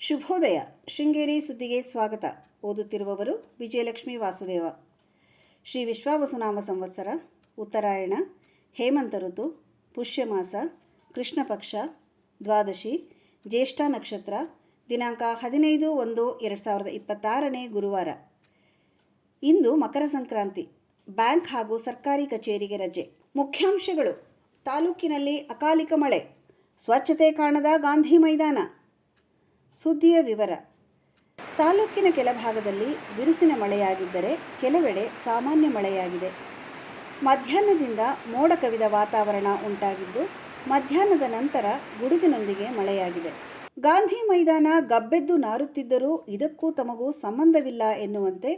ಶುಭೋದಯ. ಶೃಂಗೇರಿ ಸುದ್ದಿಗೆ ಸ್ವಾಗತ. ಓದುತ್ತಿರುವವರು ವಿಜಯಲಕ್ಷ್ಮಿ ವಾಸುದೇವ. ಶ್ರೀ ವಿಶ್ವಾವಸುನಾಮ ಸಂವತ್ಸರ, ಉತ್ತರಾಯಣ, ಹೇಮಂತ ಋತು, ಪುಷ್ಯಮಾಸ, ಕೃಷ್ಣ ಪಕ್ಷ, ದ್ವಾದಶಿ, ಜ್ಯೇಷ್ಠ ನಕ್ಷತ್ರ, ದಿನಾಂಕ 15/1/2026 ಗುರುವಾರ. ಇಂದು ಮಕರ ಸಂಕ್ರಾಂತಿ. ಬ್ಯಾಂಕ್ ಹಾಗೂ ಸರ್ಕಾರಿ ಕಚೇರಿಗೆ ರಜೆ. ಮುಖ್ಯಾಂಶಗಳು: ತಾಲೂಕಿನಲ್ಲಿ ಅಕಾಲಿಕ ಮಳೆ, ಸ್ವಚ್ಛತೆ ಕಾಣದ ಗಾಂಧಿ ಮೈದಾನ. ಸುದ್ದಿಯ ವಿವರ. ತಾಲೂಕಿನ ಕೆಲ ಭಾಗದಲ್ಲಿ ಬಿರುಸಿನ ಮಳೆಯಾಗಿದ್ದರೆ ಕೆಲವೆಡೆ ಸಾಮಾನ್ಯ ಮಳೆಯಾಗಿದೆ. ಮಧ್ಯಾಹ್ನದಿಂದ ಮೋಡ ಕವಿದ ವಾತಾವರಣ ಉಂಟಾಗಿದ್ದು, ಮಧ್ಯಾಹ್ನದ ನಂತರ ಗುಡುಗಿನೊಂದಿಗೆ ಮಳೆಯಾಗಿದೆ. ಗಾಂಧಿ ಮೈದಾನ ಗಬ್ಬೆದ್ದು ನಾರುತ್ತಿದ್ದರೂ ಇದಕ್ಕೂ ತಮಗೂ ಸಂಬಂಧವಿಲ್ಲ ಎನ್ನುವಂತೆ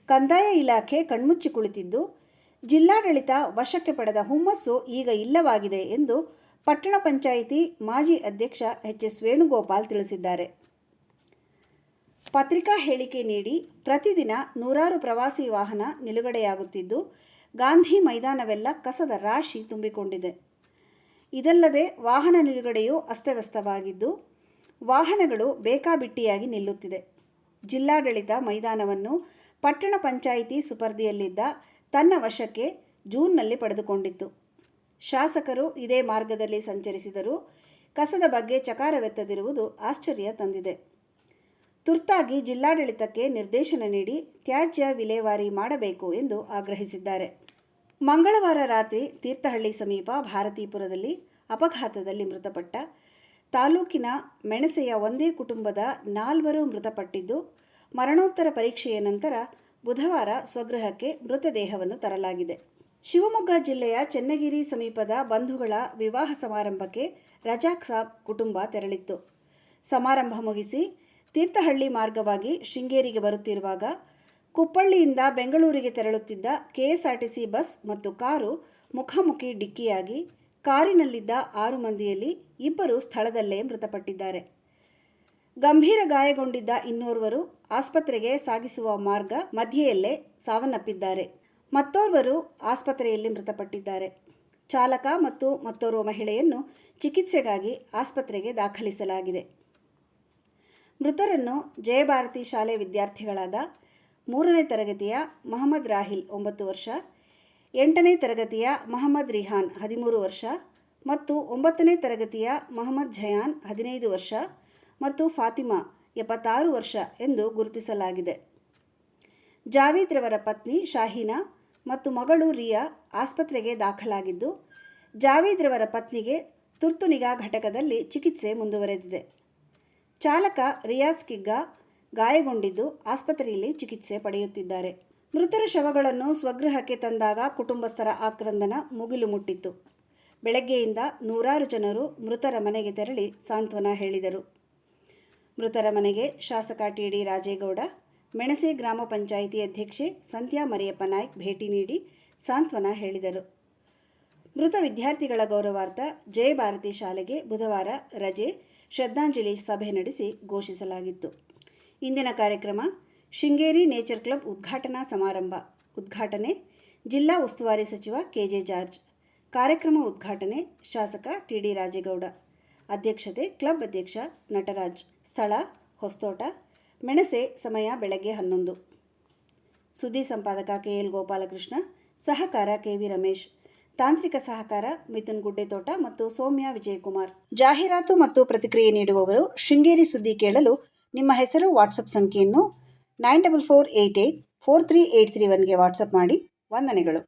ಕಂದಾಯ ಇಲಾಖೆ ಕಣ್ಮುಚ್ಚಿ ಕುಳಿತಿದ್ದು, ಜಿಲ್ಲಾಡಳಿತ ವಶಕ್ಕೆ ಪಡೆದ ಹುಮ್ಮಸ್ಸು ಈಗ ಇಲ್ಲವಾಗಿದೆ ಎಂದು ಪಟ್ಟಣ ಪಂಚಾಯಿತಿ ಮಾಜಿ ಅಧ್ಯಕ್ಷ ಎಚ್.ಎಸ್. ವೇಣುಗೋಪಾಲ್ ತಿಳಿಸಿದ್ದಾರೆ. ಪತ್ರಿಕಾ ಹೇಳಿಕೆ ನೀಡಿ ಪ್ರತಿದಿನ ನೂರಾರು ಪ್ರವಾಸಿ ವಾಹನ ನಿಲುಗಡೆಯಾಗುತ್ತಿದ್ದು, ಗಾಂಧಿ ಮೈದಾನವೆಲ್ಲ ಕಸದ ರಾಶಿ ತುಂಬಿಕೊಂಡಿದೆ. ಇದಲ್ಲದೆ ವಾಹನ ನಿಲುಗಡೆಯೂ ಅಸ್ತವ್ಯಸ್ತವಾಗಿದ್ದು, ವಾಹನಗಳು ಬೇಕಾಬಿಟ್ಟಿಯಾಗಿ ನಿಲ್ಲುತ್ತಿದೆ. ಜಿಲ್ಲಾಡಳಿತ ಮೈದಾನವನ್ನು ಪಟ್ಟಣ ಪಂಚಾಯಿತಿ ಸುಪರ್ದಿಯಲ್ಲಿದ್ದ ತನ್ನ ವಶಕ್ಕೆ ಜೂನ್ನಲ್ಲಿ ಪಡೆದುಕೊಂಡಿತ್ತು. ಶಾಸಕರು ಇದೇ ಮಾರ್ಗದಲ್ಲಿ ಸಂಚರಿಸಿದರೂ ಕಸದ ಬಗ್ಗೆ ಚಕಾರವೆತ್ತದಿರುವುದು ಆಶ್ಚರ್ಯ ತಂದಿದೆ. ತುರ್ತಾಗಿ ಜಿಲ್ಲಾಡಳಿತಕ್ಕೆ ನಿರ್ದೇಶನ ನೀಡಿ ತ್ಯಾಜ್ಯ ವಿಲೇವಾರಿ ಮಾಡಬೇಕು ಎಂದು ಆಗ್ರಹಿಸಿದ್ದಾರೆ. ಮಂಗಳವಾರ ರಾತ್ರಿ ತೀರ್ಥಹಳ್ಳಿ ಸಮೀಪ ಭಾರತೀಪುರದಲ್ಲಿ ಅಪಘಾತದಲ್ಲಿ ಮೃತಪಟ್ಟ ತಾಲೂಕಿನ ಮೆಣಸೆಯ ಒಂದೇ ಕುಟುಂಬದ 4 ಮೃತಪಟ್ಟಿದ್ದು, ಮರಣೋತ್ತರ ಪರೀಕ್ಷೆಯ ನಂತರ ಬುಧವಾರ ಸ್ವಗೃಹಕ್ಕೆ ಮೃತದೇಹವನ್ನು ತರಲಾಗಿದೆ. ಶಿವಮೊಗ್ಗ ಜಿಲ್ಲೆಯ ಚೆನ್ನಗಿರಿ ಸಮೀಪದ ಬಂಧುಗಳ ವಿವಾಹ ಸಮಾರಂಭಕ್ಕೆ ರಜಾಕ್ ಸಾಬ್ ಕುಟುಂಬ ತೆರಳಿತ್ತು. ಸಮಾರಂಭ ಮುಗಿಸಿ ತೀರ್ಥಹಳ್ಳಿ ಮಾರ್ಗವಾಗಿ ಶೃಂಗೇರಿಗೆ ಬರುತ್ತಿರುವಾಗ ಕುಪ್ಪಳ್ಳಿಯಿಂದ ಬೆಂಗಳೂರಿಗೆ ತೆರಳುತ್ತಿದ್ದ ಕೆಎಸ್ಆರ್ಟಿಸಿ ಬಸ್ ಮತ್ತು ಕಾರು ಮುಖಾಮುಖಿ ಡಿಕ್ಕಿಯಾಗಿ ಕಾರಿನಲ್ಲಿದ್ದ 6 ಮಂದಿಯಲ್ಲಿ 2 ಸ್ಥಳದಲ್ಲೇ ಮೃತಪಟ್ಟಿದ್ದಾರೆ. ಗಂಭೀರ ಗಾಯಗೊಂಡಿದ್ದ ಇನ್ನೋರ್ವರು ಆಸ್ಪತ್ರೆಗೆ ಸಾಗಿಸುವ ಮಾರ್ಗ ಮಧ್ಯೆಯಲ್ಲೇ ಸಾವನ್ನಪ್ಪಿದ್ದಾರೆ. ಮತ್ತೋರ್ವರು ಆಸ್ಪತ್ರೆಯಲ್ಲಿ ಮೃತಪಟ್ಟಿದ್ದಾರೆ. ಚಾಲಕ ಮತ್ತು ಮತ್ತೋರ್ವ ಮಹಿಳೆಯನ್ನು ಚಿಕಿತ್ಸೆಗಾಗಿ ಆಸ್ಪತ್ರೆಗೆ ದಾಖಲಿಸಲಾಗಿದೆ. ಮೃತರನ್ನು ಜಯಭಾರತಿ ಶಾಲೆ ವಿದ್ಯಾರ್ಥಿಗಳಾದ 3ನೇ ತರಗತಿಯ ಮಹಮ್ಮದ್ ರಾಹಿಲ್ 9 ವರ್ಷ, 8ನೇ ತರಗತಿಯ ಮಹಮ್ಮದ್ ರಿಹಾನ್ 13 ವರ್ಷ ಮತ್ತು 9ನೇ ತರಗತಿಯ ಮಹಮ್ಮದ್ ಜಯಾನ್ 15 ವರ್ಷ ಮತ್ತು ಫಾತಿಮಾ 76 ವರ್ಷ ಎಂದು ಗುರುತಿಸಲಾಗಿದೆ. ಜಾವೀದ್ ರವರ ಪತ್ನಿ ಶಾಹೀನಾ ಮತ್ತು ಮಗಳು ರಿಯಾ ಆಸ್ಪತ್ರೆಗೆ ದಾಖಲಾಗಿದ್ದು, ಜಾವೀದ್ ರವರ ಪತ್ನಿಗೆ ತುರ್ತು ನಿಗಾ ಘಟಕದಲ್ಲಿ ಚಿಕಿತ್ಸೆ ಮುಂದುವರೆದಿದೆ. ಚಾಲಕ ರಿಯಾಜ್ ಕಿಗ್ಗಾ ಗಾಯಗೊಂಡಿದ್ದು ಆಸ್ಪತ್ರೆಯಲ್ಲಿ ಚಿಕಿತ್ಸೆ ಪಡೆಯುತ್ತಿದ್ದಾರೆ. ಮೃತರ ಶವಗಳನ್ನು ಸ್ವಗೃಹಕ್ಕೆ ತಂದಾಗ ಕುಟುಂಬಸ್ಥರ ಆಕ್ರಂದನ ಮುಗಿಲು ಮುಟ್ಟಿತ್ತು. ಬೆಳಗ್ಗೆಯಿಂದ ನೂರಾರು ಜನರು ಮೃತರ ಮನೆಗೆ ತೆರಳಿ ಸಾಂತ್ವನ ಹೇಳಿದರು. ಮೃತರ ಮನೆಗೆ ಶಾಸಕ ಟಿ.ಡಿ. ರಾಜೇಗೌಡ, ಮೆಣಸೆ ಗ್ರಾಮ ಪಂಚಾಯಿತಿ ಅಧ್ಯಕ್ಷೆ ಸಂಧ್ಯಾ ಮರಿಯಪ್ಪ ನಾಯ್ಕ್ ಭೇಟಿ ನೀಡಿ ಸಾಂತ್ವನ ಹೇಳಿದರು. ಮೃತ ವಿದ್ಯಾರ್ಥಿಗಳ ಗೌರವಾರ್ಥ ಜಯಭಾರತಿ ಶಾಲೆಗೆ ಬುಧವಾರ ರಜೆ, ಶ್ರದ್ಧಾಂಜಲಿ ಸಭೆ ನಡೆಸಿ ಘೋಷಿಸಲಾಗಿತ್ತು. ಇಂದಿನ ಕಾರ್ಯಕ್ರಮ: ಶೃಂಗೇರಿ ನೇಚರ್ ಕ್ಲಬ್ ಉದ್ಘಾಟನಾ ಸಮಾರಂಭ. ಉದ್ಘಾಟನೆ ಜಿಲ್ಲಾ ಉಸ್ತುವಾರಿ ಸಚಿವ ಕೆ.ಜೆ. ಜಾರ್ಜ್. ಕಾರ್ಯಕ್ರಮ ಉದ್ಘಾಟನೆ ಶಾಸಕ ಟಿ.ಡಿ. ರಾಜೇಗೌಡ. ಅಧ್ಯಕ್ಷತೆ ಕ್ಲಬ್ ಅಧ್ಯಕ್ಷ ನಟರಾಜ್. ಸ್ಥಳ ಹೊಸತೋಟ, ಮೆಣಸೆ. ಸಮಯ ಬೆಳಗ್ಗೆ 11. ಸುದ್ದಿ ಸಂಪಾದಕ ಕೆ.ಎಲ್. ಗೋಪಾಲಕೃಷ್ಣ. ಸಹಕಾರ ಕೆ.ವಿ. ರಮೇಶ್. ತಾಂತ್ರಿಕ ಸಹಕಾರ ಮಿಥುನ್ ಗುಡ್ಡೆತೋಟ ಮತ್ತು ಸೌಮ್ಯ ವಿಜಯಕುಮಾರ್. ಜಾಹೀರಾತು ಮತ್ತು ಪ್ರತಿಕ್ರಿಯೆ ನೀಡುವವರು ಶೃಂಗೇರಿ ಸುದ್ದಿ ಕೇಳಲು ನಿಮ್ಮ ಹೆಸರು, ವಾಟ್ಸಪ್ ಸಂಖ್ಯೆಯನ್ನು 9448843831ಗೆ ವಾಟ್ಸಪ್ ಮಾಡಿ. ವಂದನೆಗಳು.